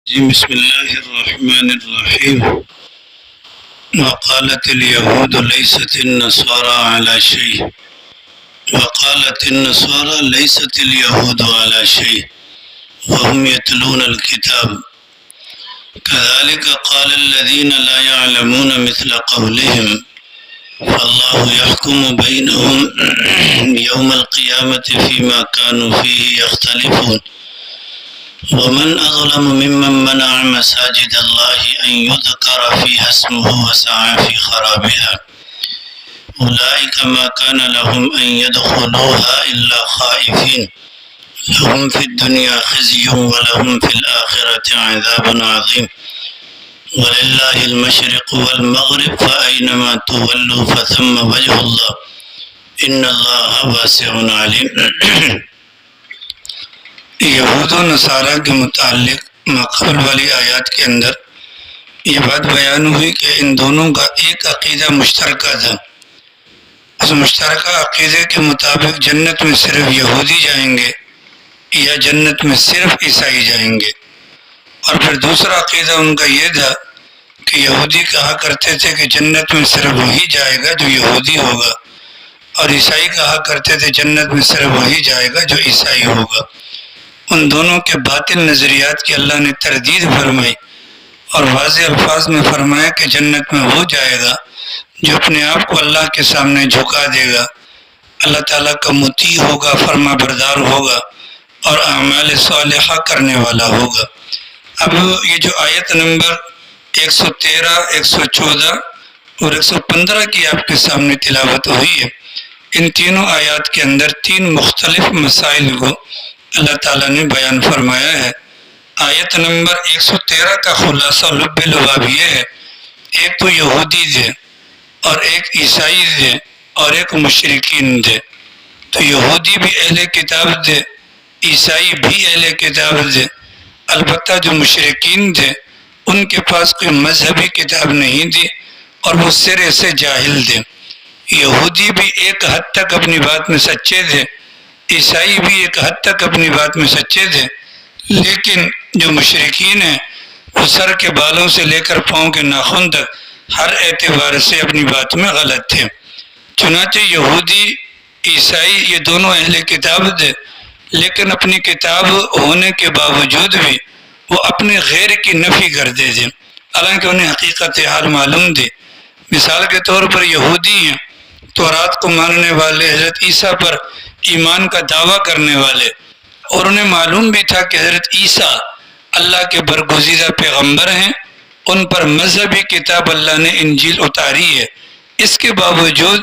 بسم الله الرحمن الرحيم. وقالت اليهود ليست النصارى على شيء وقالت النصارى ليست اليهود على شيء وهم يتلون الكتاب كذلك قال الذين لا يعلمون مثل قولهم فالله يحكم بينهم يوم القيامة فيما كانوا فيه يختلفون ومن أظلم ممن منع مساجد الله أن يذكر فيها اسمه وسعى في خرابها أولئك ما كان لهم أن يدخلوها إلا خائفين لهم في الدنيا خزي ولهم في الآخرة عذاب عظيم ولله المشرق والمغرب فأينما تولوا فثم وجه الله إن الله واسع عليم. یہود و نصارہ کے متعلق ماقبل والی آیات کے اندر یہ بات بیان ہوئی کہ ان دونوں کا ایک عقیدہ مشترکہ تھا. اس مشترکہ عقیدے کے مطابق جنت میں صرف یہودی جائیں گے یا جنت میں صرف عیسائی جائیں گے. اور پھر دوسرا عقیدہ ان کا یہ تھا کہ یہودی کہا کرتے تھے کہ جنت میں صرف وہی جائے گا جو یہودی ہوگا، اور عیسائی کہا کرتے تھے جنت میں صرف وہی جائے گا جو عیسائی ہوگا. ان دونوں کے باطل نظریات کی اللہ نے تردید فرمائی اور واضح الفاظ میں فرمایا کہ جنت میں وہ جائے گا جو اپنے آپ کو اللہ کے سامنے جھکا دے گا، اللہ تعالیٰ کا مطیع ہوگا، فرما بردار ہوگا اور اعمال صالحہ کرنے والا ہوگا. اب یہ جو آیت نمبر 113، 114 اور 115 کی آپ کے سامنے تلاوت ہوئی ہے، ان تینوں آیات کے اندر تین مختلف مسائل کو اللہ تعالیٰ نے بیان فرمایا ہے. آیت نمبر 113 کا خلاصہ لب لباب یہ ہے، ایک تو یہودی تھے اور ایک عیسائی تھے اور ایک مشرکین تھے. تو یہودی بھی اہل کتاب تھے، عیسائی بھی اہل کتاب تھے، البتہ جو مشرکین تھے ان کے پاس کوئی مذہبی کتاب نہیں تھی اور وہ سرے سے جاہل تھے. یہودی بھی ایک حد تک اپنی بات میں سچے تھے، عیسائی بھی ایک حد تک اپنی بات میں سچے تھے، لیکن جو مشرکین ہیں وہ سر کے بالوں سے لے کر پاؤں کے ناخن تک ہر اعتبار سے اپنی بات میں غلط تھے. چنانچہ یہودی عیسائی یہ دونوں اہل کتاب تھے، لیکن اپنی کتاب ہونے کے باوجود بھی وہ اپنے غیر کی نفی کرتے تھے، حالانکہ انہیں حقیقت حال معلوم تھی. مثال کے طور پر یہودی ہیں، تورات کو ماننے والے، حضرت عیسیٰ پر ایمان کا دعویٰ کرنے والے، اور انہیں معلوم بھی تھا کہ حضرت عیسیٰ اللہ کے برگزیدہ پیغمبر ہیں، ان پر مذہبی کتاب اللہ نے انجیل اتاری ہے. اس کے باوجود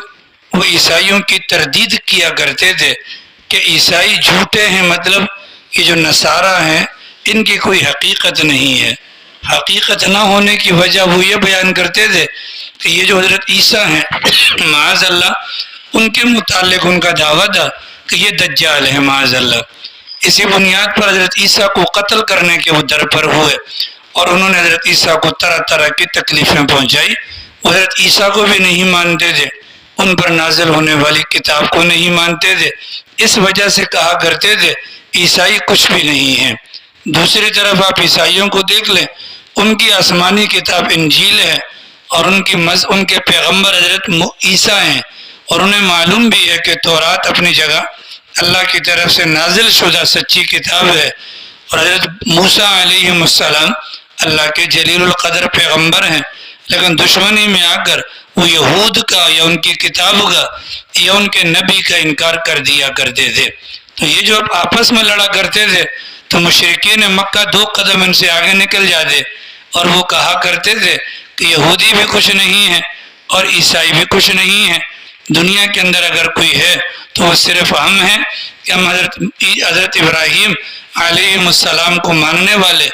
وہ عیسائیوں کی تردید کیا کرتے تھے کہ عیسائی جھوٹے ہیں، مطلب یہ جو نصارہ ہیں ان کی کوئی حقیقت نہیں ہے. حقیقت نہ ہونے کی وجہ وہ یہ بیان کرتے تھے کہ یہ جو حضرت عیسیٰ ہیں معاذ اللہ، ان کے متعلق ان کا دعویٰ تھا کہ یہ دجال ہے معاذ اللہ. اسی بنیاد پر حضرت عیسیٰ کو قتل کرنے کے وہ در پر ہوئے اور انہوں نے حضرت عیسیٰ کو طرح طرح کی تکلیفیں پہنچائی. وہ حضرت عیسیٰ کو بھی نہیں مانتے تھے، ان پر نازل ہونے والی کتاب کو نہیں مانتے تھے، اس وجہ سے کہا کرتے تھے عیسائی کچھ بھی نہیں ہیں. دوسری طرف آپ عیسائیوں کو دیکھ لیں، ان کی آسمانی کتاب انجیل ہے اور ان کے پیغمبر حضرت عیسیٰ ہیں، اور انہیں معلوم بھی ہے کہ تورات اپنی جگہ اللہ کی طرف سے نازل شدہ سچی کتاب ہے، اور حضرت موسیٰ علیہ السلام اللہ کے جلیل القدر پیغمبر ہیں، لیکن دشمنی میں آ کر وہ یہود کا یا ان کی کتاب کا یا ان کے نبی کا انکار کر دیا کرتے تھے. تو یہ جو آپس میں لڑا کرتے تھے تو مشرکین مکہ 2 قدم ان سے آگے نکل جاتے اور وہ کہا کرتے تھے کہ یہودی بھی کچھ نہیں ہے اور عیسائی بھی کچھ نہیں ہے، دنیا کے اندر اگر کوئی ہے تو وہ صرف ہم ہیں کہ ہم حضرت ابراہیم علیہ السلام کو ماننے والے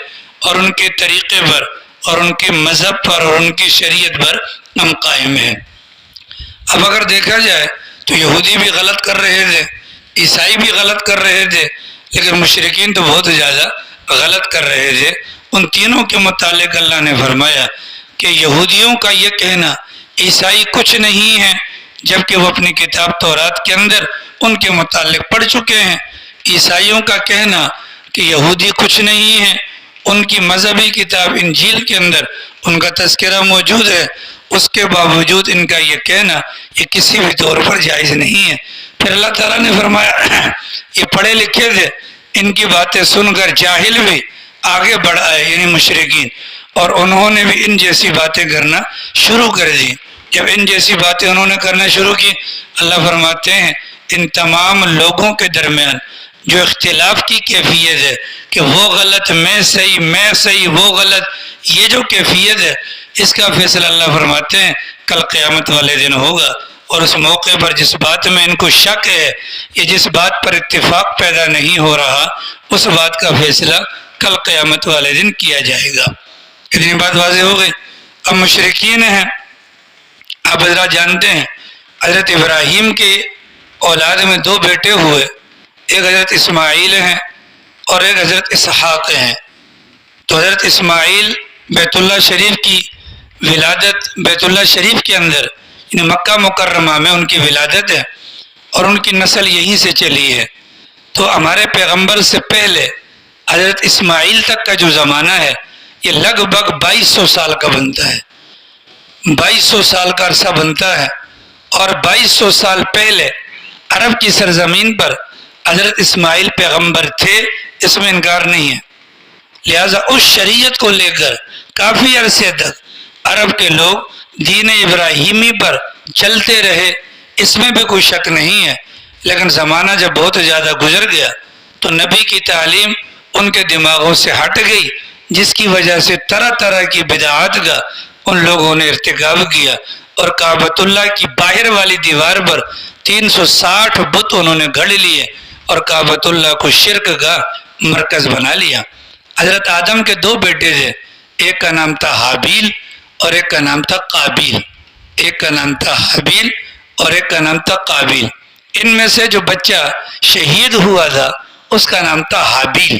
اور ان کے طریقے پر اور ان کے مذہب پر اور ان کی شریعت پر ہم قائم ہیں. اب اگر دیکھا جائے تو یہودی بھی غلط کر رہے تھے، عیسائی بھی غلط کر رہے تھے، لیکن مشرکین تو بہت زیادہ غلط کر رہے تھے. ان تینوں کے متعلق اللہ نے فرمایا کہ یہودیوں کا یہ کہنا عیسائی کچھ نہیں ہے، جبکہ وہ اپنی کتاب تورات کے اندر ان کے متعلق پڑھ چکے ہیں. عیسائیوں کا کہنا کہ یہودی کچھ نہیں ہے، ان کی مذہبی کتاب انجیل کے اندر ان کا تذکرہ موجود ہے، اس کے باوجود ان کا یہ کہنا یہ کسی بھی طور پر جائز نہیں ہے۔ پھر اللہ تعالیٰ نے فرمایا یہ پڑھے لکھے تھے، ان کی باتیں سن کر جاہل بھی آگے بڑھ آئے، یعنی مشرکین، اور انہوں نے بھی ان جیسی باتیں کرنا شروع کر دی۔ جب ان جیسی باتیں انہوں نے کرنا شروع کی، اللہ فرماتے ہیں ان تمام لوگوں کے درمیان جو اختلاف کی کیفیت ہے کہ وہ غلط میں صحیح وہ غلط، یہ جو کیفیت ہے اس کا فیصلہ اللہ فرماتے ہیں کل قیامت والے دن ہوگا، اور اس موقع پر جس بات میں ان کو شک ہے یا جس بات پر اتفاق پیدا نہیں ہو رہا، اس بات کا فیصلہ کل قیامت والے دن کیا جائے گا۔ اتنی بات واضح ہو گئی۔ اب مشرکین ہیں، آپ حضرات جانتے ہیں حضرت ابراہیم کے اولاد میں دو بیٹے ہوئے، ایک حضرت اسماعیل ہیں اور ایک حضرت اسحاق ہیں۔ تو حضرت اسماعیل بیت اللہ شریف کی ولادت بیت اللہ شریف کے اندر یعنی مکہ مکرمہ میں ان کی ولادت ہے اور ان کی نسل یہیں سے چلی ہے۔ تو ہمارے پیغمبر سے پہلے حضرت اسماعیل تک کا جو زمانہ ہے یہ لگ بھگ 2200 سال کا بنتا ہے، 2200 سال کا عرصہ بنتا ہے، اور 2200 سال پہلے عرب کی سرزمین پر حضرت اسماعیل پیغمبر تھے، اس میں انکار نہیں ہے۔ لہذا اس شریعت کو لے کر کافی عرصے تک عرب کے لوگ دین ابراہیمی پر چلتے رہے، اس میں بھی کوئی شک نہیں ہے۔ لیکن زمانہ جب بہت زیادہ گزر گیا تو نبی کی تعلیم ان کے دماغوں سے ہٹ گئی، جس کی وجہ سے طرح طرح کی بدعات کا ان لوگوں نے ارتکاب کیا، اور کعبۃ اللہ کی باہر والی دیوار پر 360 بت انہوں نے گھڑ لیے اور کعبۃ اللہ کو شرک کا مرکز بنا لیا۔ حضرت آدم کے دو بیٹے تھے، ایک کا نام تھا حابیل اور ایک کا نام تھا قابیل، ایک کا نام تھا حابیل اور ایک کا نام تھا قابیل۔ ان میں سے جو بچہ شہید ہوا تھا اس کا نام تھا حابیل۔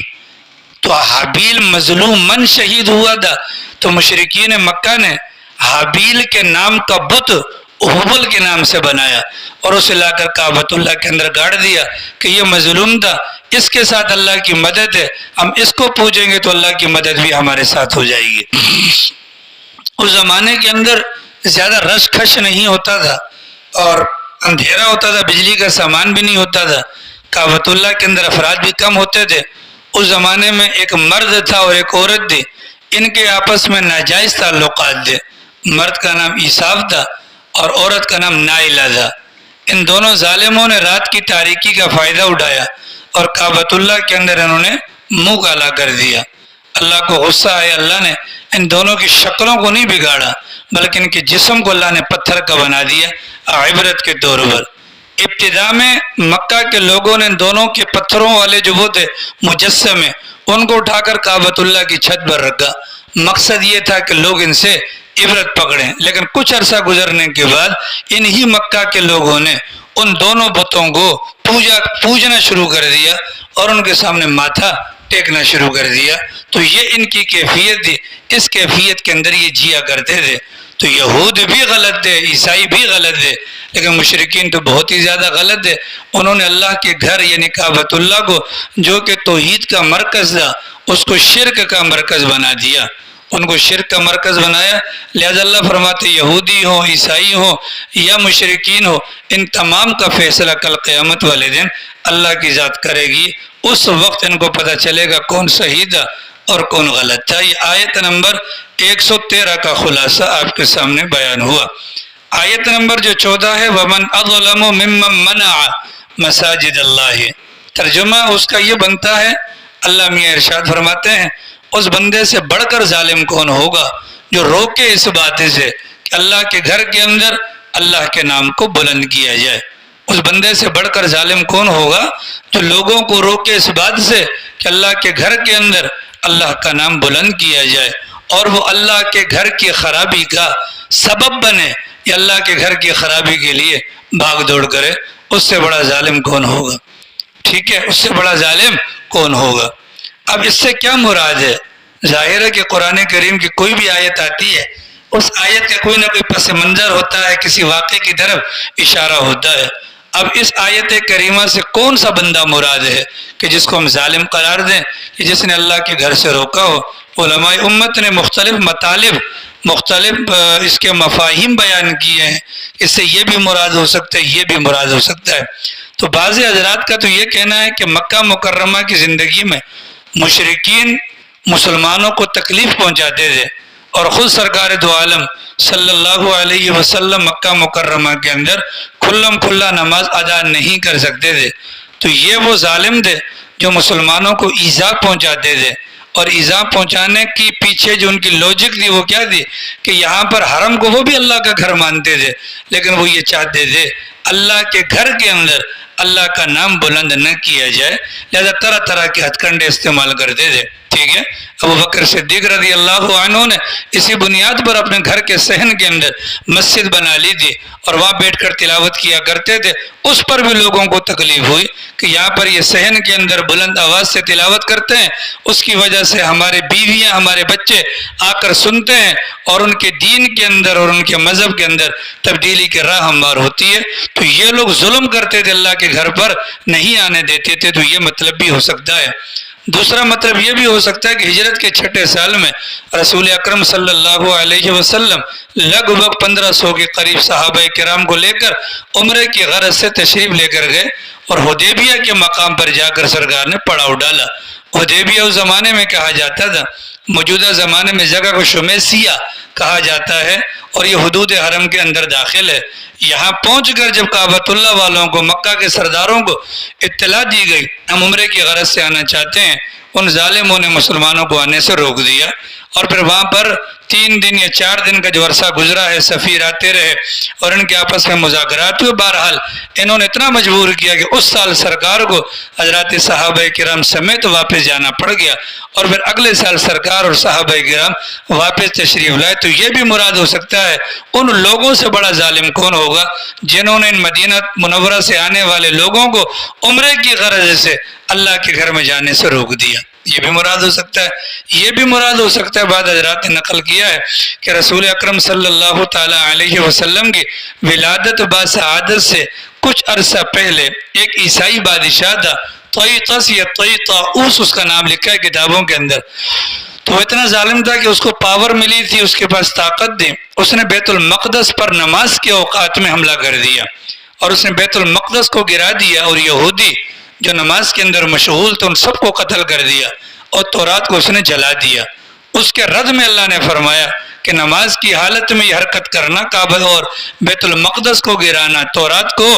تو حابیل مظلوم من شہید ہوا تھا، تو مشرکین مکہ نے حابیل کے نام کا بت احبل کے نام سے بنایا اور اسے لا کر کعبۃ اللہ کے اندر گاڑ دیا کہ یہ مظلوم تھا، اس کے ساتھ اللہ کی مدد ہے، ہم اس کو پوجیں گے تو اللہ کی مدد بھی ہمارے ساتھ ہو جائے گی۔ اس زمانے کے اندر زیادہ رش کھش نہیں ہوتا تھا اور اندھیرا ہوتا تھا، بجلی کا سامان بھی نہیں ہوتا تھا، کعبۃ اللہ کے اندر افراد بھی کم ہوتے تھے۔ اس زمانے میں ایک مرد تھا اور ایک عورت تھی، ان کے آپس میں ناجائز تعلقات تھے۔ مرد کا نام عیساف تھا اور عورت کا نام نائلہ تھا۔ ان دونوں ظالموں نے رات کی تاریکی کا فائدہ اٹھایا اور کعبۃ اللہ کے اندر انہوں نے منہ کالا کر دیا۔ اللہ کو غصہ آیا، اللہ نے ان دونوں کی شکلوں کو نہیں بگاڑا بلکہ ان کے جسم کو اللہ نے پتھر کا بنا دیا عبرت کے طور پر۔ ابتدا میں مکہ کے لوگوں نے دونوں کے پتھروں والے جو وہ تھے مجسمے، ان کو اٹھا کر کعبۃ اللہ کی چھت پر رکھا، مقصد یہ تھا کہ لوگ ان سے عبرت پکڑیں۔ لیکن کچھ عرصہ گزرنے کے بعد انہی مکہ کے لوگوں نے ان دونوں بتوں کو پوجنا شروع کر دیا اور ان کے سامنے ماتھا ٹیکنا شروع کر دیا۔ تو یہ ان کی کیفیت تھی، اس کیفیت کے اندر یہ جیا کرتے تھے۔ تو یہود بھی غلط تھے، عیسائی بھی غلط تھے، لیکن مشرکین تو بہت ہی زیادہ غلط تھے۔ انہوں نے اللہ کے گھر یعنی کعبۃ اللہ کو جو کہ توحید کا مرکز تھا اس کو شرک کا مرکز بنا دیا، ان کو شرک کا مرکز بنایا۔ لہذا اللہ فرماتے یہودی ہو، عیسائی ہو یا مشرکین ہو، ان تمام کا فیصلہ کل قیامت والے دن اللہ کی ذات کرے گی۔ اس وقت ان کو پتہ چلے گا کون صحیح تھا اور کون غلط تھا۔ یہ آیت نمبر 113 کا خلاصہ آپ کے سامنے بیان ہوا۔ آیت نمبر جو 14 ہے وَمَنْ أَظْلَمُ مِمَّنْ مَنَعَ مَسَاجِدَ اللَّهِ، ترجمہ اس کا یہ بنتا ہے، اللہ میاں ارشاد فرماتے ہیں اس بندے سے بڑھ کر ظالم کون ہوگا جو روکے اس بات سے کہ اللہ کے گھر کے اندر اللہ کے نام کو بلند کیا جائے۔ اس بندے سے بڑھ کر ظالم کون ہوگا جو لوگوں کو روکے اس بات سے کہ اللہ کے گھر کے اندر اللہ کا نام بلند کیا جائے، اور وہ اللہ کے گھر کی خرابی کا سبب بنے یا اللہ کے گھر کی خرابی کے لیے بھاگ دوڑ کرے۔ اس سے بڑا ظالم کون ہوگا؟ ٹھیک ہے، اس سے بڑا ظالم کون ہوگا؟ اب اس سے کیا مراد ہے؟ ظاہر ہے کہ قرآن کریم کی کوئی بھی آیت آتی ہے اس آیت کا کوئی نہ کوئی پس منظر ہوتا ہے، کسی واقعے کی طرف اشارہ ہوتا ہے۔ اب اس آیت کریمہ سے کون سا بندہ مراد ہے کہ جس کو ہم ظالم قرار دیں کہ جس نے اللہ کے گھر سے روکا ہو علماء امت نے مختلف مطالب، مختلف اس کے مفاہیم بیان کیے ہیں، اس سے یہ بھی مراد ہو سکتا ہے، یہ بھی مراد ہو سکتا ہے۔ تو بعض حضرات کا تو یہ کہنا ہے کہ مکہ مکرمہ کی زندگی میں مشرکین مسلمانوں کو تکلیف پہنچاتے تھے، اور خود سرکار دو عالم صلی اللہ علیہ وسلم مکہ مکرمہ کے اندر کھلم کھلا نماز ادا نہیں کر سکتے تھے۔ تو یہ وہ ظالم تھے جو مسلمانوں کو ایذا پہنچاتے تھے، اور ایذا پہنچانے کی پیچھے جو ان کی لوجک تھی وہ کیا تھی کہ یہاں پر حرم کو وہ بھی اللہ کا گھر مانتے تھے، لیکن وہ یہ چاہتے تھے اللہ کے گھر کے اندر اللہ کا نام بلند نہ کیا جائے، لہذا طرح طرح کے ہتھ کنڈے استعمال کرتے تھے۔ ٹھیک ہے، ابو بکر صدیق رضی اللہ عنہ نے اسی بنیاد پر اپنے گھر کے صحن کے اندر مسجد بنا لی تھی، اور وہاں بیٹھ کر تلاوت کیا کرتے تھے۔ اس پر بھی لوگوں کو تکلیف ہوئی کہ یہاں پر یہ صحن کے اندر بلند آواز سے تلاوت کرتے ہیں، اس کی وجہ سے ہمارے بیویاں، ہمارے بچے آ کر سنتے ہیں، اور ان کے دین کے اندر اور ان کے مذہب کے اندر تبدیلی کے راہ ہموار ہوتی ہے۔ تو یہ لوگ ظلم کرتے تھے، اللہ کے گھر پر نہیں آنے دیتے تھے، تو یہ مطلب بھی ہو سکتا ہے۔ دوسرا مطلب یہ بھی ہو سکتا ہے کہ ہجرت کے 6 سال میں رسول اکرم صلی اللہ علیہ وسلم لگ بھگ 1500 کے قریب صحابہ کرام کو لے کر عمرے کی غرض سے تشریف لے کر گئے، اور حدیبیہ کے مقام پر جا کر سرکار نے پڑاؤ ڈالا۔ حدیبیہ اس زمانے میں کہا جاتا تھا، موجودہ زمانے میں جگہ کو شمیسیہ کہا جاتا ہے، اور یہ حدود حرم کے اندر داخل ہے۔ یہاں پہنچ کر جب کعبۃ اللہ والوں کو، مکہ کے سرداروں کو اطلاع دی گئی ہم عمرے کی غرض سے آنا چاہتے ہیں، ان ظالموں نے مسلمانوں کو آنے سے روک دیا، اور پھر وہاں پر 3 دن یا 4 دن کا جو عرصہ گزرا ہے سفیر آتے رہے اور ان کے آپس میں مذاکرات ہوئے۔ بہرحال انہوں نے اتنا مجبور کیا کہ اس سال سرکار کو حضرات صحابہ کرام سمیت واپس جانا پڑ گیا، اور پھر اگلے سال سرکار اور صحابہ کرام واپس تشریف لائے۔ تو یہ بھی مراد ہو سکتا ہے ان لوگوں سے بڑا ظالم کون ہوگا جنہوں نے ان مدینہ منورہ سے آنے والے لوگوں کو عمرے کی غرض سے اللہ کے گھر میں جانے سے روک دیا۔ یہ بھی مراد ہو سکتا ہے۔ یہ بھی مراد ہو سکتا ہے، بعض حضرات نے نقل کیا ہے کہ رسول اکرم صلی اللہ تعالی علیہ وسلم کی ولادت باسعادت سے کچھ عرصہ پہلے ایک عیسائی بادشاہ تھا، طیطس یا طیطاؤس اس کا نام لکھا ہے کتابوں کے اندر۔ تو وہ اتنا ظالم تھا کہ اس کو پاور ملی تھی، اس کے پاس طاقت تھی، اس نے بیت المقدس پر نماز کے اوقات میں حملہ کر دیا، اور اس نے بیت المقدس کو گرا دیا، اور یہودی جو نماز کے اندر مشغول تھے ان سب کو قتل کر دیا، اور تورات کو اس نے جلا دیا۔ اس کے رد میں اللہ نے فرمایا کہ نماز کی حالت میں یہ حرکت کرنا، کعبہ اور بیت المقدس کو گرانا، تورات کو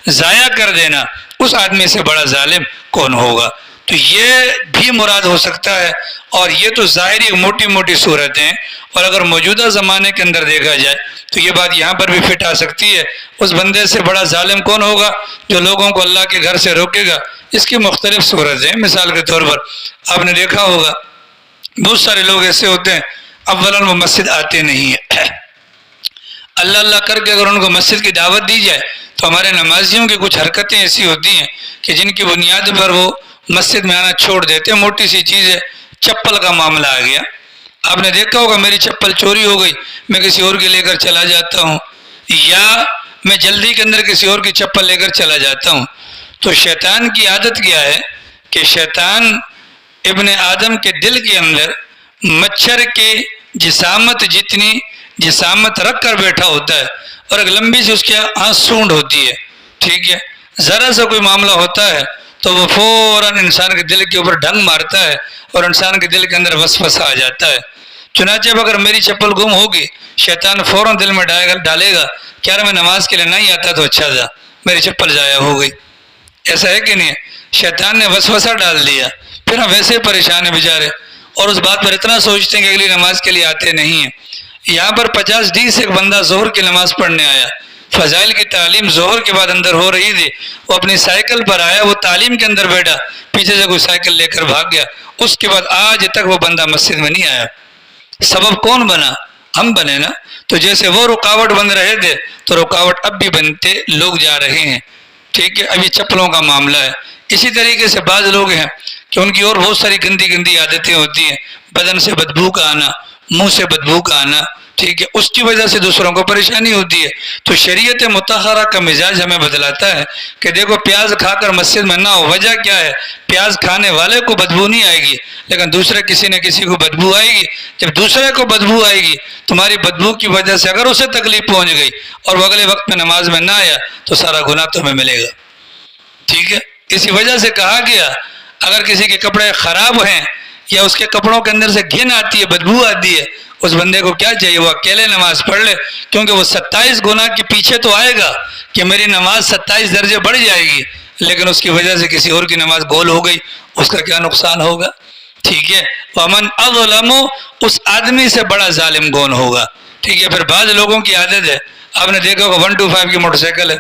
ضائع کر دینا، اس آدمی سے بڑا ظالم کون ہوگا؟ تو یہ بھی مراد ہو سکتا ہے، اور یہ تو ظاہری موٹی موٹی صورتیں ہیں، اور اگر موجودہ زمانے کے اندر دیکھا جائے تو یہ بات یہاں پر بھی فٹ آ سکتی ہے۔ اس بندے سے بڑا ظالم کون ہوگا جو لوگوں کو اللہ کے گھر سے روکے گا؟ اس کی مختلف صورتیں، مثال کے طور پر آپ نے دیکھا ہوگا بہت سارے لوگ ایسے ہوتے ہیں، اولاً وہ مسجد آتے نہیں ہیں، اللہ اللہ کر کے اگر ان کو مسجد کی دعوت دی جائے تو ہمارے نمازیوں کی کچھ حرکتیں ایسی ہوتی ہیں کہ جن کی بنیاد پر وہ مسجد میں آنا چھوڑ دیتے ہیں۔ موٹی سی چیز ہے، چپل کا معاملہ آ گیا، آپ نے دیکھا ہوگا میری چپل چوری ہو گئی، میں کسی اور کی لے کر چلا جاتا ہوں، یا میں جلدی کے اندر کسی اور کی چپل لے کر چلا جاتا ہوں۔ تو شیطان کی عادت کیا ہے کہ شیطان ابن آدم کے دل کے اندر مچھر کی جسامت جتنی جسامت رکھ کر بیٹھا ہوتا ہے، اور ایک لمبی سی اس کی سونڈ ہوتی ہے، ٹھیک ہے، ذرا سا کوئی معاملہ ہوتا ہے تو وہ فوراً انسان کے دل کے اوپر ڈھنگ مارتا ہے، اور انسان کے دل کے اندر وسوسہ آ جاتا ہے۔ چنانچہ اگر میری چپل گم ہوگی، شیطان فوراً دل میں ڈالے گا کہ یار میں نماز کے لیے نہیں آتا تو اچھا تھا، میری چپل ضائع ہو گئی۔ ایسا ہے کہ نہیں؟ شیطان نے وسوسہ ڈال دیا، پھر ہم ویسے پریشان ہیں بیچارے، اور اس بات پر اتنا سوچتے ہیں کہ اگلی نماز کے لیے آتے نہیں ہیں۔ یہاں پر 50 سے ایک بندہ ظہر کی نماز پڑھنے آیا، فضائل کی تعلیم ظہر کے بعد اندر ہو رہی تھی، وہ اپنی سائیکل پر آیا، وہ تعلیم کے اندر بیٹھا، پیچھے سے کوئی سائیکل لے کر بھاگ گیا، اس کے بعد آج تک وہ بندہ مسجد میں نہیں آیا۔ سبب کون بنا؟ ہم بنے نا۔ تو جیسے وہ رکاوٹ بن رہے تھے تو رکاوٹ اب بھی بنتے لوگ جا رہے ہیں، ٹھیک ہے۔ اب یہ چپلوں کا معاملہ ہے۔ اسی طریقے سے بعض لوگ ہیں کہ ان کی اور بہت ساری گندی گندی عادتیں ہوتی ہیں، بدن سے بدبو کا آنا، منہ سے بدبو کا آنا، ٹھیک ہے، اس کی وجہ سے دوسروں کو پریشانی ہوتی ہے۔ تو شریعت مطہرہ کا مزاج ہمیں بدلاتا ہے کہ دیکھو پیاز کھا کر مسجد میں نہ ہو، وجہ کیا ہے؟ پیاز کھانے والے کو بدبو نہیں آئے گی، لیکن دوسرے کسی نہ کسی کو بدبو آئے گی۔ جب دوسرے کو بدبو آئے گی، تمہاری بدبو کی وجہ سے اگر اسے تکلیف پہنچ گئی اور وہ اگلے وقت میں نماز میں نہ آیا تو سارا گناہ تمہیں ملے گا، ٹھیک ہے۔ اسی وجہ سے کہا گیا اگر کسی کے کپڑے خراب ہیں یا اس کے کپڑوں کے اندر سے گھن آتی ہے، بدبو آتی ہے، اس بندے کو کیا چاہیے؟ وہ اکیلے نماز پڑھ لے، کیونکہ وہ 27 گناہ کے پیچھے تو آئے گا کہ میری نماز 27 درجے بڑھ جائے گی، لیکن اس کی وجہ سے کسی اور کی نماز گول ہو گئی، اس کا کیا نقصان ہوگا؟ ٹھیک ہے۔ وَمَنْ أَظْلَمُ، اس آدمی سے بڑا ظالم کون ہوگا؟ ٹھیک ہے۔ پھر بعض لوگوں کی عادت ہے، آپ نے دیکھا ہوگا 125 کی موٹر سائیکل ہے،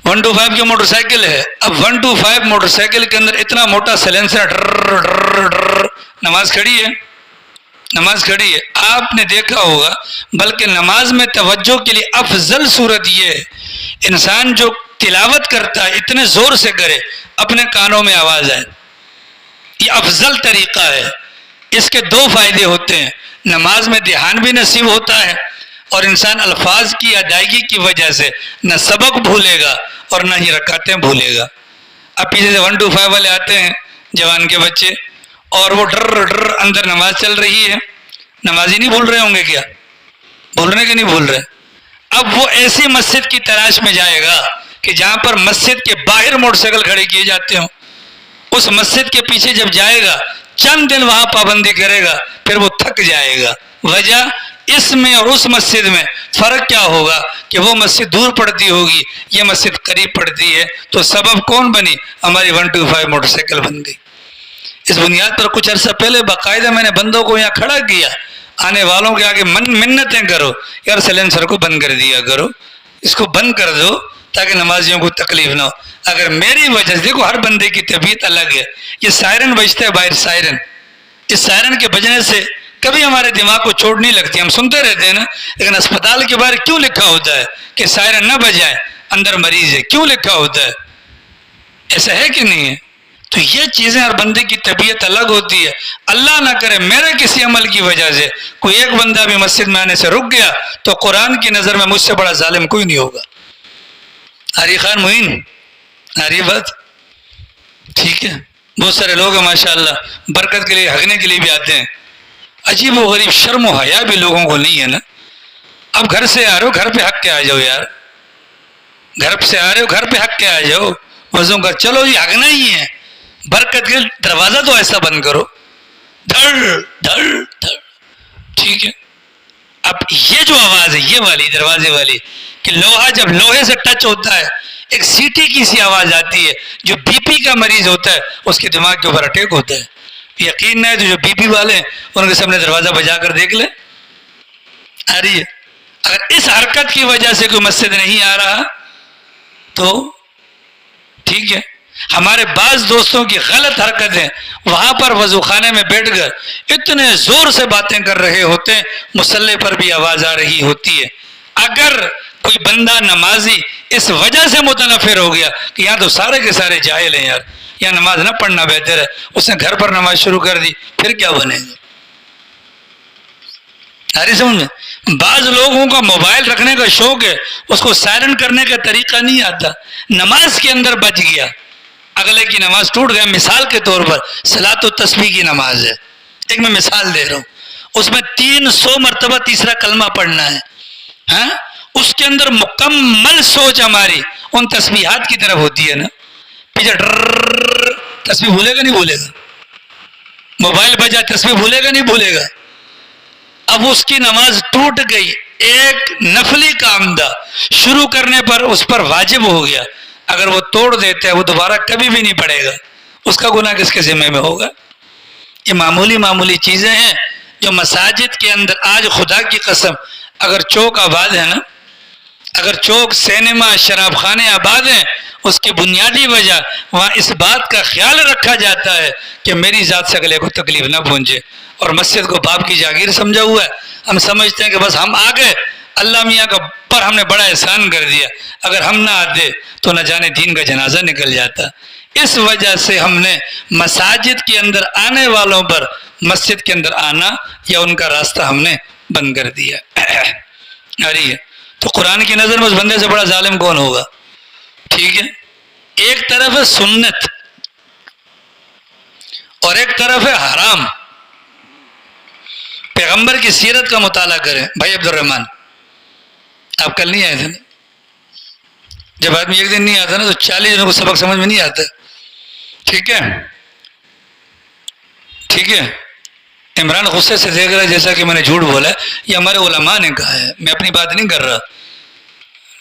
125 کی موٹر سائیکل ہے، اب 125 موٹر سائیکل کے اندر اتنا موٹا سیلنسر، ڈر ڈر ڈر، نماز کھڑی ہے، نماز کھڑی ہے۔ آپ نے دیکھا ہوگا بلکہ نماز میں توجہ کے لیے افضل صورت یہ ہے انسان جو تلاوت کرتا ہے اتنے زور سے کرے اپنے کانوں میں آواز آئے، یہ افضل طریقہ ہے۔ اس کے دو فائدے ہوتے ہیں، نماز میں دھیان بھی نصیب ہوتا ہے اور انسان الفاظ کی ادائیگی کی وجہ سے نہ سبق بھولے گا اور نہ ہی رکعتیں بھولے گا۔ اب پیچھے سے 125 والے آتے ہیں جوان کے بچے اور وہ ڈر ڈر اندر نماز چل رہی ہے، نمازی نہیں بھول رہے ہوں گے؟ کیا بھول رہے کہ نہیں بھول رہے؟ اب وہ ایسی مسجد کی تلاش میں جائے گا کہ جہاں پر مسجد کے باہر موٹر سائیکل کھڑے کیے جاتے ہوں، اس مسجد کے پیچھے جب جائے گا چند دن وہاں پابندی کرے گا پھر وہ تھک جائے گا۔ وجہ اس میں اور اس مسجد میں فرق کیا ہوگا کہ وہ مسجد دور پڑتی ہوگی، یہ مسجد قریب پڑتی ہے، تو سبب کون بنی؟ ہماری 125 موٹر سائیکل بن گئی۔ اس بنیاد پر کچھ عرصہ پہلے باقاعدہ میں نے بندوں کو یہاں کھڑا کیا، آنے والوں کے آگے منتیں کرو، یار سیلنسر کو بند کر دیا کرو، اس کو بند کر دو تاکہ نمازیوں کو تکلیف نہ ہو۔ اگر میری وجہ سے، دیکھو ہر بندے کی طبیعت الگ ہے، یہ سائرن بجتا ہے باہر، سائرن، اس سائرن کے بجنے سے کبھی ہمارے دماغ کو چوٹ نہیں لگتی، ہم سنتے رہتے ہیں نا، لیکن اسپتال کے باہر کیوں لکھا ہوتا ہے کہ سائرن نہ بجائے، اندر مریض ہے، کیوں لکھا ہوتا ہے؟ ایسا ہے کہ نہیں ہے؟ تو یہ چیزیں ہر بندے کی طبیعت الگ ہوتی ہے۔ اللہ نہ کرے میرے کسی عمل کی وجہ سے کوئی ایک بندہ بھی مسجد میں آنے سے رک گیا تو قرآن کی نظر میں مجھ سے بڑا ظالم کوئی نہیں ہوگا۔ عاری خان معین، عاری بات ٹھیک ہے۔ بہت سارے لوگ ہیں ماشاءاللہ برکت کے لیے ہگنے کے لیے بھی آتے ہیں، عجیب و غریب شرم و حیا بھی لوگوں کو نہیں ہے نا۔ اب گھر سے آ رہے ہو گھر پہ ہگ کے آ جاؤ یار، گھر سے آ رہے ہو گھر پہ ہگ کے آ جاؤ، وضو کر چلو، یہ ہگنا ہی ہے، برکت کے دروازہ تو ایسا بند کرو، دھڑ دھڑ دھڑ، ٹھیک ہے۔ اب یہ جو آواز ہے یہ والی دروازے والی کہ لوہا جب لوہے سے ٹچ ہوتا ہے ایک سیٹی کی سی آواز آتی ہے، جو بی پی کا مریض ہوتا ہے اس کے دماغ کے اوپر اٹیک ہوتا ہے۔ یقین نہ ہے تو جو بی پی والے ہیں ان کے سامنے دروازہ بجا کر دیکھ لیں، آ رہی ہے۔ اگر اس حرکت کی وجہ سے کوئی مسجد نہیں آ رہا تو ٹھیک ہے۔ ہمارے بعض دوستوں کی غلط حرکتیں، وہاں پر وضو خانے میں بیٹھ کر اتنے زور سے باتیں کر رہے ہوتے ہیں، مصلی پر بھی آواز آ رہی ہوتی ہے۔ اگر کوئی بندہ نمازی اس وجہ سے متنفر ہو گیا کہ یہاں تو سارے کے سارے جاہل ہیں یار، یہاں نماز نہ پڑھنا بہتر ہے، اس نے گھر پر نماز شروع کر دی، پھر کیا بنے گا؟ ارے سمجھ میں بعض لوگوں کا موبائل رکھنے کا شوق ہے، اس کو سائلنٹ کرنے کا طریقہ نہیں آتا، نماز کے اندر بچ گیا، اگلے کی نماز ٹوٹ گیا۔ مثال کے طور پر صلاۃ و تسبیح کی نماز ہے، ایک میں مثال دے رہا ہوں، اس میں 300 مرتبہ تیسرا کلمہ پڑھنا ہے، ہاں اس کے اندر مکمل سوچ ہماری ان تسبیحات کی طرف ہوتی ہے نا، پیچھے ڈر تسبیح بھولے گا نہیں بھولے گا؟ موبائل بجا تسبیح بھولے گا نہیں بھولے گا؟ اب اس کی نماز ٹوٹ گئی، ایک نفلی کام تھا، شروع کرنے پر اس پر واجب ہو گیا، اگر وہ توڑ دیتے ہیں وہ دوبارہ کبھی بھی نہیں پڑے گا، اس کا گناہ کس کے ذمہ میں ہوگا؟ یہ معمولی چیزیں ہیں جو مساجد کے اندر آج خدا کی قسم اگر چوک آباد ہے نا، اگر چوک سینما شراب خانے آباد ہیں، اس کی بنیادی وجہ وہاں اس بات کا خیال رکھا جاتا ہے کہ میری ذات سے اگلے کو تکلیف نہ پہنچے، اور مسجد کو باپ کی جاگیر سمجھا ہوا ہے۔ ہم سمجھتے ہیں کہ بس ہم آ گئے، اللہ میاں کا پر ہم نے بڑا احسان کر دیا، اگر ہم نہ آتے تو نہ جانے دین کا جنازہ نکل جاتا۔ اس وجہ سے ہم نے مساجد کے اندر آنے والوں پر مسجد کے اندر آنا یا ان کا راستہ ہم نے بند کر دیا آ رہی ہے. تو قرآن کی نظر میں اس بندے سے بڑا ظالم کون ہوگا؟ ٹھیک ہے. ایک طرف ہے سنت اور ایک طرف ہے حرام. پیغمبر کی سیرت کا مطالعہ کریں. بھائی عبد الرحمن آپ کل نہیں آئے تھے نا؟ جب آدمی ایک دن نہیں آتا نا تو 40 دنوں کو سبق سمجھ میں نہیں آتا. ٹھیک ہے ٹھیک ہے. عمران غصے سے دیکھ رہا ہے جیسا کہ میں نے جھوٹ بولا ہے. یہ ہمارے علماء نے کہا ہے, میں اپنی بات نہیں کر رہا.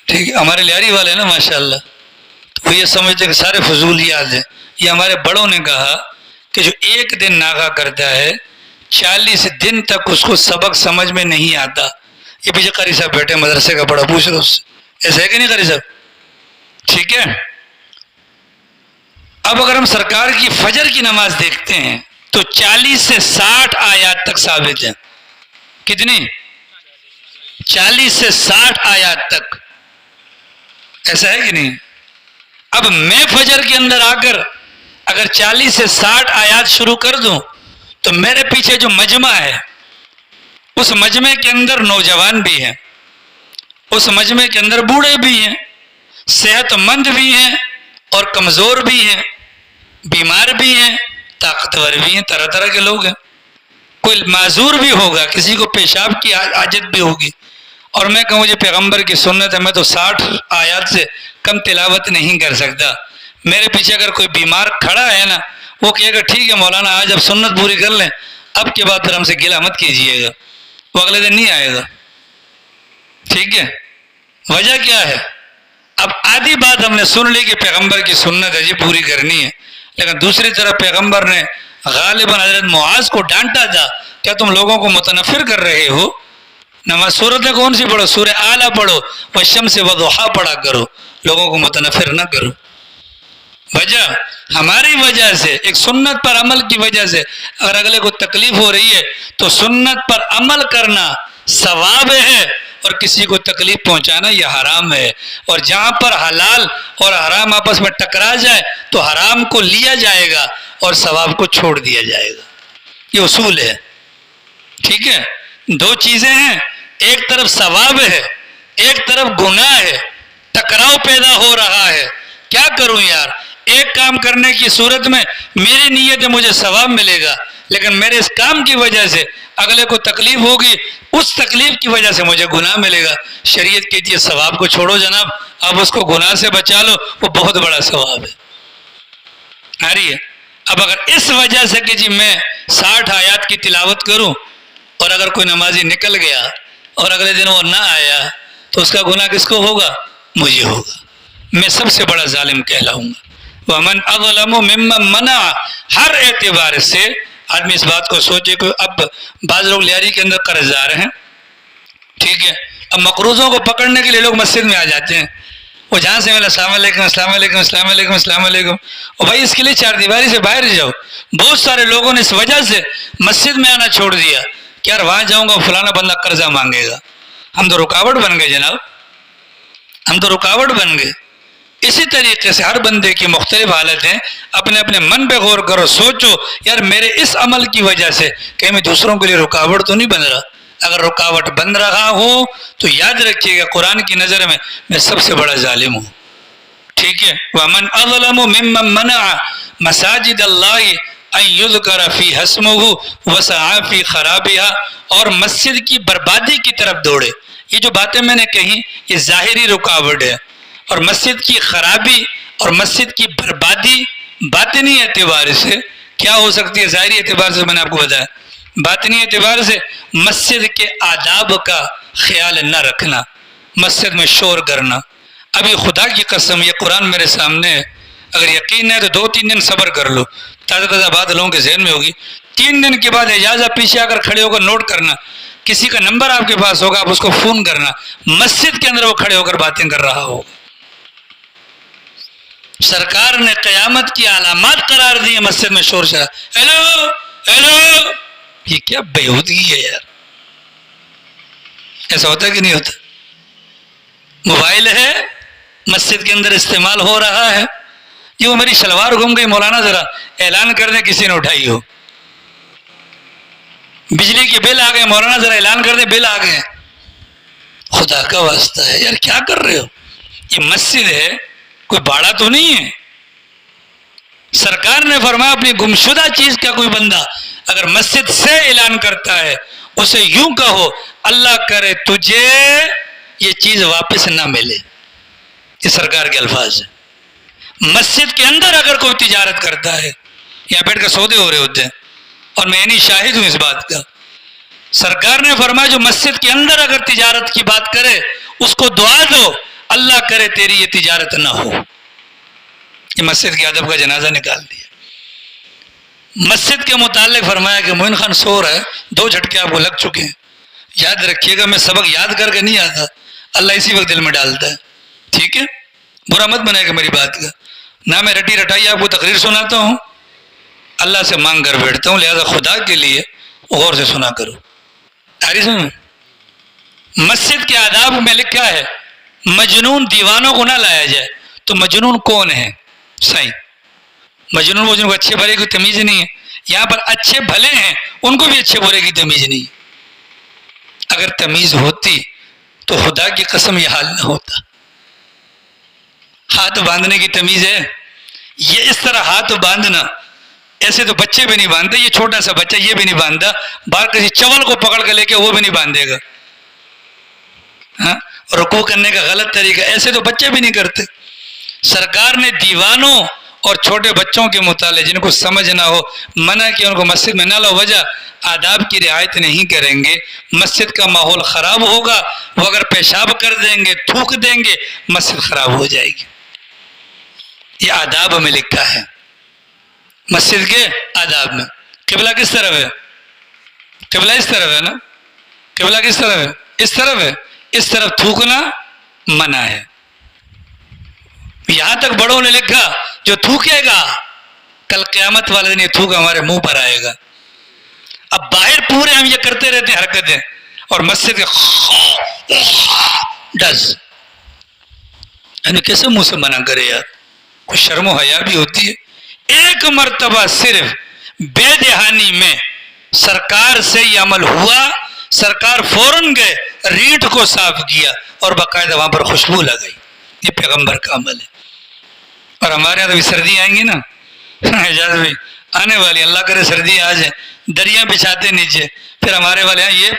ٹھیک ہے, ہمارے لیاری والے ہیں نا ماشاء اللہ, تو وہ یہ سمجھتے کہ سارے فضولیات ہیں. یہ ہمارے بڑوں نے کہا کہ جو ایک دن ناغہ کرتا ہے 40 دن تک اس کو سبق سمجھ میں نہیں آتا. یہ پیچھے قاری صاحب بیٹھے مدرسے کا بڑا, پوچھ رہا اس سے, ایسا ہے کہ نہیں قاری صاحب؟ ٹھیک ہے. اب اگر ہم سرکار کی فجر کی نماز دیکھتے ہیں تو 40 سے 60 آیات تک ثابت ہیں. کتنی؟ 40 سے 60 آیات تک. ایسا ہے کہ نہیں؟ اب میں فجر کے اندر آ کر اگر 40 سے 60 آیات شروع کر دوں تو میرے پیچھے جو مجمع ہے اس مجمع کے اندر نوجوان بھی ہیں, اس مجمع کے اندر بوڑھے بھی ہیں, صحت مند بھی ہیں اور کمزور بھی ہیں, بیمار بھی ہیں, طاقتور بھی ہیں, طرح طرح کے لوگ ہیں. کوئی معذور بھی ہوگا, کسی کو پیشاب کی حاجت بھی ہوگی, اور میں کہوں مجھے پیغمبر کی سنت ہے, میں تو 60 آیات سے کم تلاوت نہیں کر سکتا. میرے پیچھے اگر کوئی بیمار کھڑا ہے نا, وہ کہے گا ٹھیک ہے مولانا آج اب سنت پوری کر لیں, اب کے بعد پھر ہم سے گلہ مت کیجیے گا, وہ اگلے دن نہیں آئے گا. ٹھیک ہے. وجہ کیا ہے؟ اب آدھی بات ہم نے سن لی کہ پیغمبر کی سنت ہے جی پوری کرنی ہے, لیکن دوسری طرف پیغمبر نے غالباً حضرت معاذ کو ڈانٹا تھا, کیا تم لوگوں کو متنفر کر رہے ہو؟ نماز صورتیں کون سی پڑھو؟ سورہ اعلیٰ پڑھو, والشمس والضحیٰ پڑھا کرو, لوگوں کو متنفر نہ کرو. وجہ ہماری وجہ سے, ایک سنت پر عمل کی وجہ سے اگر اگلے کو تکلیف ہو رہی ہے تو سنت پر عمل کرنا ثواب ہے اور کسی کو تکلیف پہنچانا یہ حرام ہے. اور جہاں پر حلال اور حرام آپس میں ٹکرا جائے تو حرام کو لیا جائے گا اور ثواب کو چھوڑ دیا جائے گا. یہ اصول ہے. ٹھیک ہے. دو چیزیں ہیں, ایک طرف ثواب ہے, ایک طرف گناہ ہے, ٹکراؤ پیدا ہو رہا ہے. کیا کروں یار؟ ایک کام کرنے کی صورت میں میری نیت ہے مجھے ثواب ملے گا, لیکن میرے اس کام کی وجہ سے اگلے کو تکلیف ہوگی, اس تکلیف کی وجہ سے مجھے گناہ ملے گا. شریعت کہتی ہے ثواب کو چھوڑو جناب, اب اس کو گناہ سے بچا لو, وہ بہت بڑا ثواب ہے. آ رہی ہے؟ اب اگر اس وجہ سے کہ جی میں 60 آیات کی تلاوت کروں اور اگر کوئی نمازی نکل گیا اور اگلے دن وہ نہ آیا تو اس کا گناہ کس کو ہوگا؟ مجھے ہوگا. میں سب سے بڑا ظالم کہلاؤں گا. وَمَنْ أَظْلَمُ مِمَّنْ مَنَعَ, ہر اعتبار سے آدمی اس بات کو سوچے کہ اب بعض لوگ لیاری کے اندر قرض دار ہیں. ٹھیک ہے. اب مقروضوں کو پکڑنے کے لیے لوگ مسجد میں آ جاتے ہیں, وہ جہاں سے ملا السلام علیکم السلام علیکم السلام علیکم السلام علیکم. اور بھائی اس کے لیے 4 دیواری سے باہر جاؤ. بہت سارے لوگوں نے اس وجہ سے مسجد میں آنا چھوڑ دیا کہ یار وہاں جاؤں گا فلانا بندہ قرضہ مانگے گا. ہم تو رکاوٹ بن گئے جناب, ہم تو رکاوٹ بن گئے. اسی طریقے سے ہر بندے کی مختلف حالتیں, اپنے اپنے من پہ غور کرو, سوچو یار میرے اس عمل کی وجہ سے کہیں میں دوسروں کے لیے رکاوٹ تو نہیں بن رہا. اگر رکاوٹ بن رہا ہو تو یاد رکھیے گا قرآن کی نظر میں سب سے بڑا ظالم ہوں. ٹھیک ہے. وَمَنْ أَظْلَمُ مِمَّنْ مَنَعَ مَسَاجِدَ اللَّهِ أَنْ يُذْكَرَ فِيهَا اسْمُهُ وَسَعَى فِي خَرَابِهَا, اور مسجد کی بربادی کی طرف دوڑے. یہ جو باتیں میں نے کہیں یہ ظاہری رکاوٹ ہے, اور مسجد کی خرابی اور مسجد کی بربادی باطنی اعتبار سے کیا ہو سکتی ہے؟ ظاہری اعتبار سے میں نے آپ کو بتایا, باطنی اعتبار سے مسجد کے آداب کا خیال نہ رکھنا, مسجد میں شور کرنا. ابھی خدا کی قسم یہ قرآن میرے سامنے ہے, اگر یقین ہے تو 2-3 دن صبر کر لو, تازہ بات لوگوں کے ذہن میں ہوگی. 3 دن کے بعد اجازت پیچھے آ کر کھڑے ہو کر نوٹ کرنا, کسی کا نمبر آپ کے پاس ہوگا, آپ اس کو فون کرنا, مسجد کے اندر وہ کھڑے ہو کر باتیں کر رہا ہوگا. سرکار نے قیامت کی علامات قرار دی ہیں مسجد میں شور شرا. ہیلو ہیلو, یہ کیا بیہودگی ہے یار؟ ایسا ہوتا ہے کہ نہیں ہوتا؟ موبائل ہے مسجد کے اندر استعمال ہو رہا ہے. یہ وہ میری شلوار گم گئی مولانا ذرا اعلان کر دیں کسی نے اٹھائی ہو. بجلی کے بل آ گئے، مولانا ذرا اعلان کر دیں بل آ گئے. خدا کا واسطہ ہے یار، کیا کر رہے ہو؟ یہ مسجد ہے، کوئی باڑا تو نہیں ہے. سرکار نے فرمایا اپنی گمشدہ چیز کا کوئی بندہ اگر مسجد سے اعلان کرتا ہے، اسے یوں کہو اللہ کرے تجھے یہ چیز واپس نہ ملے. یہ سرکار کے الفاظ ہیں. مسجد کے اندر اگر کوئی تجارت کرتا ہے، یہاں بیٹھ کر سودے ہو رہے ہوتے ہیں اور میں نہیں شاہد ہوں اس بات کا، سرکار نے فرمایا جو مسجد کے اندر اگر تجارت کی بات کرے اس کو دعا دو اللہ کرے تیری یہ تجارت نہ ہو. یہ مسجد کے ادب کا جنازہ نکال دیا. مسجد کے متعلق فرمایا کہ معین خان سو رہا ہے، 2 جھٹکے آپ کو لگ چکے ہیں، یاد رکھیے گا میں سبق یاد کر کے نہیں آتا، اللہ اسی وقت دل میں ڈالتا ہے. ٹھیک ہے، برا مت بنائے گا میری بات کا. نہ میں رٹی رٹائی آپ کو تقریر سناتا ہوں، اللہ سے مانگ کر بیٹھتا ہوں، لہذا خدا کے لیے غور سے سنا کرو. مسجد کے آداب میں لکھا ہے مجنون دیوانوں کو نہ لایا جائے. تو مجنون کون ہے؟ صحیح مجنون وہ جن کو اچھے بھلے کی تمیز نہیں ہے. یہاں پر اچھے بھلے ہیں، ان کو بھی اچھے برے کی تمیز نہیں. اگر تمیز ہوتی تو خدا کی قسم یہ حال نہ ہوتا. ہاتھ باندھنے کی تمیز ہے، یہ اس طرح ہاتھ باندھنا، ایسے تو بچے بھی نہیں باندھتے. یہ چھوٹا سا بچہ یہ بھی نہیں باندھتا، باہر کسی چول کو پکڑ کے لے کے وہ بھی نہیں باندھے گا. ہاں، رکوع کرنے کا غلط طریقہ ایسے تو بچے بھی نہیں کرتے. سرکار نے دیوانوں اور چھوٹے بچوں کے متعلق جن کو سمجھ نہ ہو منع کیا، ان کو مسجد میں نہ لو. وجہ آداب کی رعایت نہیں کریں گے، مسجد کا ماحول خراب ہوگا. وہ اگر پیشاب کر دیں گے، تھوک دیں گے، مسجد خراب ہو جائے گی. یہ آداب میں لکھا ہے، مسجد کے آداب میں. قبلہ کس طرف ہے؟ قبلہ اس طرف ہے نا. قبلہ کس طرف ہے؟ اس طرف ہے. اس طرف تھوکنا منع ہے. یہاں تک بڑوں نے لکھا جو تھوکے گا کل قیامت والے دن یہ تھوک ہمارے منہ پر آئے گا. اب باہر پورے ہم یہ کرتے رہتے ہیں حرکتیں، اور مسجد کے ڈز یعنی کیسے منہ سے منع کرے یار؟ کچھ شرم و حیا بھی ہوتی ہے. ایک مرتبہ صرف بے دہانی میں سرکار سے یہ عمل ہوا، سرکار فوراً گئے، ریٹ کو صاف کیا اور باقاعدہ وہاں پر خوشبو لگائی. یہ پیغمبر کا عمل ہے. اور ہمارے یہاں تو سردی آئیں گی نا، اجازت بھائی آنے والی، اللہ کرے سردی آ جائے، دریا بچھاتے نیچے، پھر ہمارے والے یہ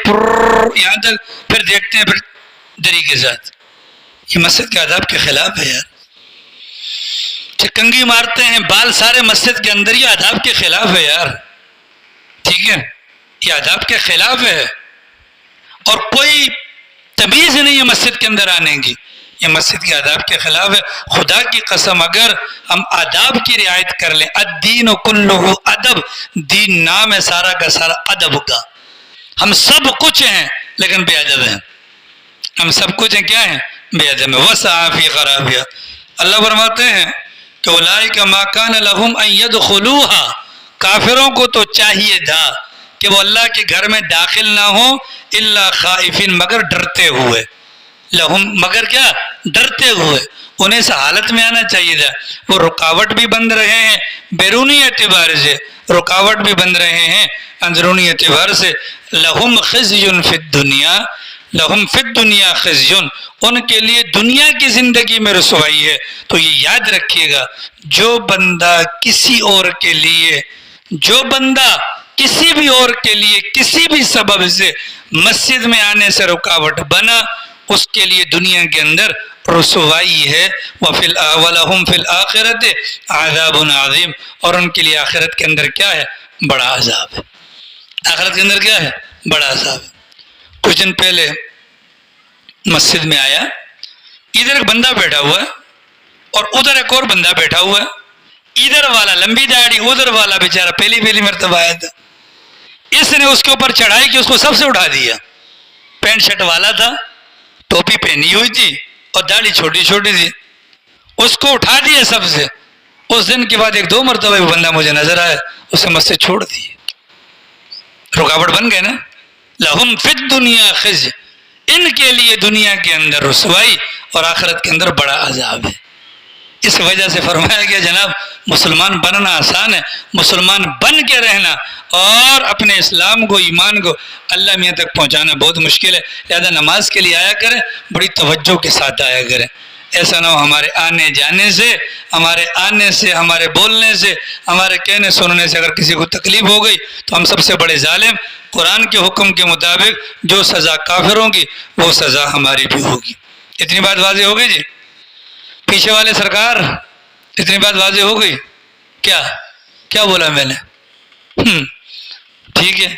یہاں تک، پھر دیکھتے ہیں پھر دری کے ساتھ. یہ مسجد کے آداب کے خلاف ہے یار. کنگھی مارتے ہیں، بال سارے مسجد کے اندر، یہ آداب کے خلاف ہے یار. ٹھیک ہے، یہ آداب کے خلاف ہے اور کوئی تمیز نہیں ہے مسجد کے اندر آنے کی. یہ مسجد کے آداب کے خلاف ہے. خدا کی قسم اگر ہم آداب کی رعایت کر لیں، الدین کلہ ادب، دین نام ہے سارا کا سارا ادب کا. ہم سب کچھ ہیں لیکن بے ادب ہیں. ہم سب کچھ ہیں، کیا ہیں؟ بے ادب ہیں. وسعیٰ فی خرابیہا. اللہ فرماتے ہیں کہ اولئک ما کان لہم ان یدخلوها، کافروں کو تو چاہیے تھا کہ وہ اللہ کے گھر میں داخل نہ ہوں الا خائفین، مگر ڈرتے ہوئے. لہم مگر کیا؟ ڈرتے ہوئے. انہیں اس حالت میں آنا چاہیے تھا. وہ رکاوٹ بھی بن رہے ہیں بیرونی اعتبار سے، رکاوٹ بھی بن رہے ہیں اندرونی اعتبار سے. لہم خزی فی الدنیا، لہم فی الدنیا خزی، ان کے لیے دنیا کی زندگی میں رسوائی ہے. تو یہ یاد رکھیے گا، جو بندہ کسی اور کے لیے، جو بندہ کسی بھی اور کے لیے کسی بھی سبب سے مسجد میں آنے سے رکاوٹ بنا، اس کے لیے دنیا کے اندر رسوائی ہے. وَلَهُمْ فِي الْآخِرَةِ عَذَابٌ عَظِيمٌ، اور ان کے لیے آخرت کے اندر کیا ہے؟ بڑا عذاب ہے. آخرت کے اندر کیا ہے؟ بڑا عذاب ہے. کچھ دن پہلے مسجد میں آیا، ادھر ایک بندہ بیٹھا ہوا ہے اور ادھر ایک اور بندہ بیٹھا ہوا ہے. ادھر والا لمبی داڑھی، ادھر والا بیچارہ پہلی مرتبہ آیا تھا. اس نے اس کے اوپر چڑھائی کہ اس کو سب سے اٹھا دیا. پینٹ شرٹ والا تھا، ٹوپی پہنی ہوئی تھی اور داڑھی چھوٹی چھوٹی تھی، اس کو اٹھا دیا سب سے. اس دن کے بعد 1-2 مرتبہ وہ بندہ مجھے نظر آیا، اسے مسجد چھوڑ دی. رکاوٹ بن گئے نا. لہم فی الدنیا خزی، ان کے لیے دنیا کے اندر رسوائی اور آخرت کے اندر بڑا عذاب ہے. اس وجہ سے فرمایا گیا جناب مسلمان بننا آسان ہے، مسلمان بن کے رہنا اور اپنے اسلام کو، ایمان کو اللہ میاں تک پہنچانا بہت مشکل ہے۔ لہذا نماز کے لیے آیا کریں، بڑی توجہ کے ساتھ آیا کریں، ایسا نہ ہو ہمارے آنے جانے سے، ہمارے بولنے سے، ہمارے کہنے سننے سے اگر کسی کو تکلیف ہو گئی تو ہم سب سے بڑے ظالم، قرآن کے حکم کے مطابق جو سزا کافروں کی وہ سزا ہماری بھی ہوگی۔ اتنی بات واضح ہو گئی جی؟ پیچھے والے سرکار اتنی بات واضح ہو گئی؟ کیا بولا میں نے؟ ٹھیک ہے،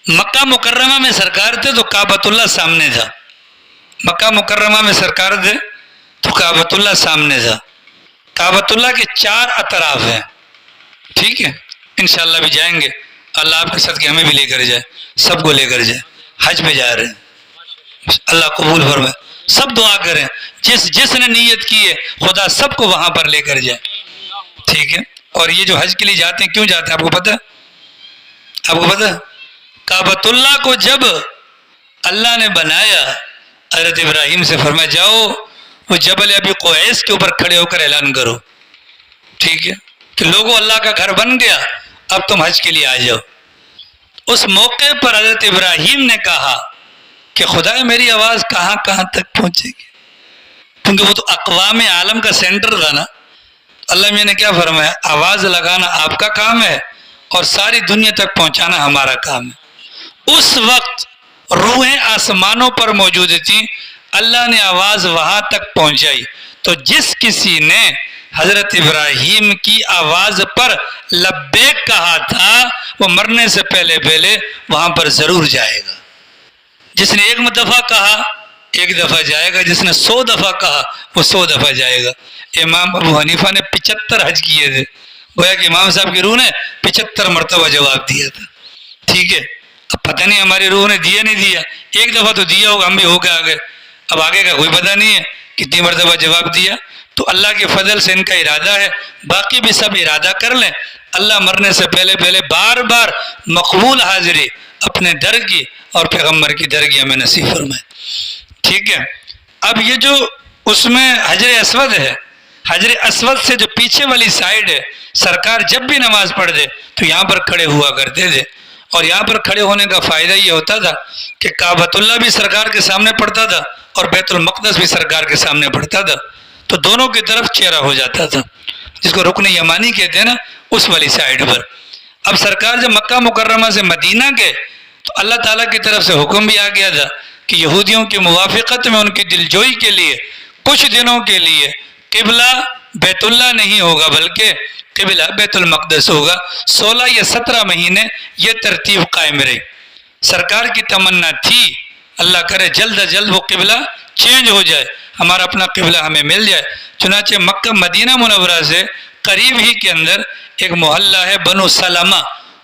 مکہ مکرمہ میں سرکار تھے تو کعبۃ اللہ سامنے تھا، مکہ مکرمہ میں سرکار تھے تو کعبۃ اللہ سامنے تھا، کعبۃ اللہ کے 4 اطراف ہیں، ٹھیک ہے، انشاءاللہ بھی جائیں گے، اللہ آپ کے ساتھ کہ ہمیں بھی لے کر جائے، سب کو لے کر جائے، حج پہ جا رہے ہیں، اللہ قبول فرمائے، سب دعا کریں، جس نے نیت کی ہے خدا سب کو وہاں پر لے کر جائے، ٹھیک ہے۔ اور یہ جو حج کے لیے جاتے ہیں کیوں جاتے ہیں آپ کو پتہ ہے؟ آپ کو پتہ ہے کعبۃ اللہ کو جب اللہ نے بنایا حضرت ابراہیم سے فرمایا جاؤ وہ جبل ابی قبیس کے اوپر کھڑے ہو کر اعلان کرو، ٹھیک ہے، کہ لوگوں اللہ کا گھر بن گیا، اب تم حج کے لیے آ جاؤ۔ اس موقع پر حضرت ابراہیم نے کہا کہ خدا میری آواز کہاں تک پہنچے گی، کیونکہ وہ تو اقوام عالم کا سینٹر تھا نا۔ اللہ میاں نے کیا فرمایا؟ آواز لگانا آپ کا کام ہے اور ساری دنیا تک پہنچانا ہمارا کام ہے۔ اس وقت روحیں آسمانوں پر موجود تھیں، اللہ نے آواز وہاں تک پہنچائی، تو جس کسی نے حضرت ابراہیم کی آواز پر لبیک کہا تھا وہ مرنے سے پہلے وہاں پر ضرور جائے گا۔ جس نے 1 دفعہ کہا 1 دفعہ جائے گا، جس نے 100 دفعہ کہا وہ 100 دفعہ جائے گا۔ امام ابو حنیفہ نے 75 حج کیے تھے، گویا کہ امام صاحب کی روح نے 75 مرتبہ جواب دیا تھا، ٹھیک ہے۔ اب پتہ نہیں ہماری روح نے دیا نہیں دیا، 1 دفعہ تو دیا ہوگا، ہم بھی ہو کے آگے، اب آگے کا کوئی پتہ نہیں ہے کتنی مرتبہ جواب دیا۔ تو اللہ کے فضل سے ان کا ارادہ ہے، باقی بھی سب ارادہ کر لیں، اللہ مرنے سے پہلے بار بار مقبول حاضری اپنے در کی اور پیغمبر کی در کی ہمیں نصیب فرمائے، ٹھیک ہے۔ اب یہ جو اس میں حجر اسود ہے، حجر اسود سے جو پیچھے والی سائیڈ ہے، سرکار جب بھی نماز پڑھ دے تو یہاں پر کھڑے ہوا کرتے تھے، اور یہاں پر کھڑے ہونے کا فائدہ یہ ہوتا تھا کہ کعبۃ اللہ بھی سرکار کے سامنے پڑتا تھا اور بیت المقدس بھی سرکار کے سامنے پڑتا تھا، تو دونوں کی طرف چہرہ ہو جاتا تھا، جس کو رکن یمانی کہتے ہیں نا، اس والی سائیڈ پر۔ اب سرکار جب مکہ مکرمہ سے مدینہ گئے تو اللہ تعالیٰ کی طرف سے حکم بھی آ گیا تھا کہ یہودیوں کی موافقت میں ان کی دلجوئی کے لیے کچھ دنوں کے لیے قبلہ بیت اللہ نہیں ہوگا بلکہ قبلہ بیت المقدس ہوگا۔ 16 یا 17 مہینے یہ ترتیب قائم رہی۔ سرکار کی تمنا تھی اللہ کرے جلد از جلد وہ قبلہ چینج ہو جائے، ہمارا اپنا قبلہ ہمیں مل جائے۔ چنانچہ مکہ مدینہ منورہ سے قریب ہی کے اندر ایک محلہ ہے بنو سلمہ،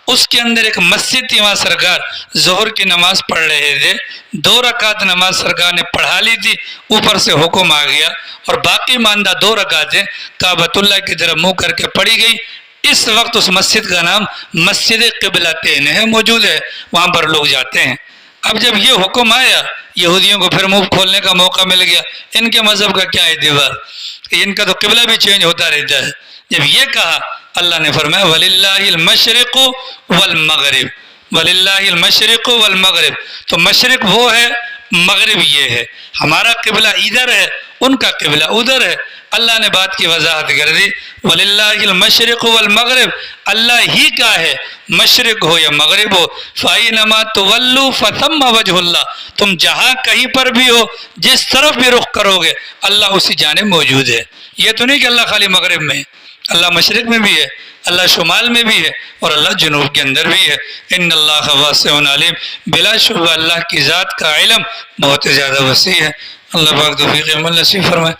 اس کے اندر ایک مسجد تھی، وہاں سرکار ظہر کی نماز پڑھ رہے تھے، 2 رکعت نماز سرکار نے پڑھا لی تھی، اوپر سے حکم آ گیا اور باقی ماندہ 2 رکعتیں کعبۃ اللہ کی طرف منہ کر کے پڑھی گئی۔ اس وقت اس مسجد کا نام مسجد قبلتین ہے، موجود ہے، وہاں پر لوگ جاتے ہیں۔ اب جب یہ حکم آیا یہودیوں کو پھر منہ کھولنے کا موقع مل گیا، ان کے مذہب کا کیا اعتبار، ان کا تو قبلہ بھی چینج ہوتا رہتا ہے۔ جب یہ کہا اللہ نے فرمایا وَلِلَّهِ الْمَشْرِقُ وَالْمَغْرِبُ، وَلِلَّهِ الْمَشْرِقُ وَالْمَغْرِبُ، تو مشرق وہ ہے، مغرب یہ ہے، ہمارا قبلہ ادھر ہے، ان کا قبلہ ادھر ہے۔ اللہ نے بات کی وضاحت کر دی، وَلِلَّهِ الْمَشْرِقُ وَالْمَغْرِبُ، اللہ ہی کا ہے، مشرق ہو یا مغرب ہو، فَأَيْنَمَا تُوَلُّوا فَثَمَّ وَجْهُ اللَّهِ، تم جہاں کہیں پر بھی ہو، جس طرف بھی رخ کرو گے اللہ اسی جانب موجود ہے۔ یہ تو نہیں کہ اللہ خالی مغرب میں ہے، اللہ مشرق میں بھی ہے، اللہ شمال میں بھی ہے اور اللہ جنوب کے اندر بھی ہے۔ ان اللہ واسع علیم، بلا شبہ اللہ کی ذات کا علم بہت زیادہ وسیع ہے۔ اللہ پاک توفیق عمل نصیب فرمائے۔